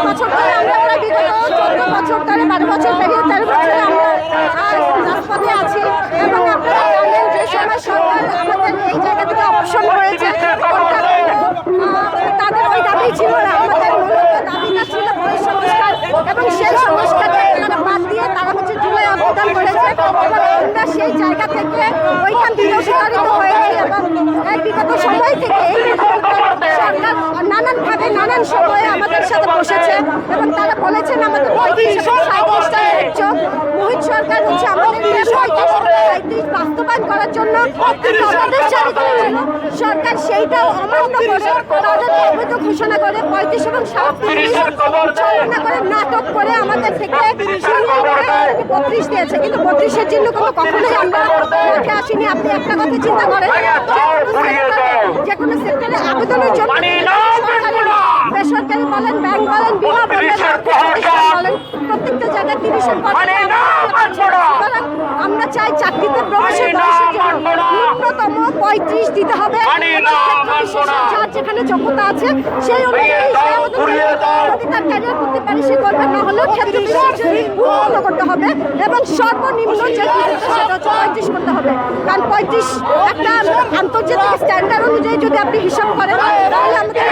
বছর ধরে আমরা প্রায় বিগত 14 বছর ধরে 12 বছর পেরিয়ে 13 বছরে আমরা রাজপথে আছি এবং আপনারা জানেন যে সময় সরকার আমাদের এই জায়গা থেকে অপসারণ করেছে তাদের ওই দাবি ছিল না, আমাদের মূলত দাবিটা ছিল পরিসংস্কার এবং সেই সংস্কারকে তারা বাদ দিয়ে তারা হচ্ছে জুলাই আবেদন করেছে এবং আমরা সেই জায়গা থেকে ওইখান বিরোধিতারিত হয়েছি এবং বিগত সময় থেকে সরকার নানানভাবে নানান সময়ে আমাদের সাথে বসেছে এবং তারা বলেছেন আমাদের 35-37টা একজন মোহিত সরকার হচ্ছে আমাদের 35 বাস্তবায়ন করার জন্য আমাদের জারি করেছিল। সরকার সেইটাও অমান্য করে তাদেরকে অবৈধ ঘোষণা করে 35 এবং 37 চালনা করে নাটক করে আমাদের থেকে 32 দিয়েছে, কিন্তু 32-এর জন্য কখনোই আমরা মাঠে আসিনি। আপনি একটা কথা চিন্তা করেন, যে কোনো সেক্টরে আবেদনের জন্য বেসরকারি বলেন, ব্যাংক বলেন, বিমা বলেন, প্রত্যেকটা জায়গায় 30 আমরা চাই চাকরিতে প্রবেশের বয়সের জন্য ন্যূনতম 35 দিতে হবে। যার যেখানে যোগ্যতা আছে সেই অনুযায়ী যদি তার ক্যারিয়ার করতে পারে সে করবে, না হলেও ক্ষেত্র বিশেষে উন্নত করতে হবে এবং সর্বনিম্ন যে সেটা হচ্ছে 35 করতে হবে। কারণ 35 একটা আন্তর্জাতিক স্ট্যান্ডার্ড অনুযায়ী যদি আপনি হিসাব করেন তাহলে আমাদের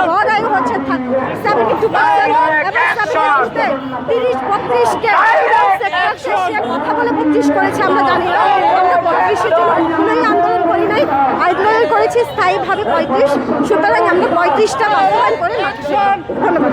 গড় আয়ু হচ্ছে 72% এবং 30-32কে কথা বলে 35 করেছে। আমরা জানি না, আমরা 35-এর জন্য কখনোই আন্দোলন করি নাই, আন্দোলন করেছি স্থায়ীভাবে 35। সুতরাং আমরা 35টা বাস্তবায়ন করে ধন্যবাদ।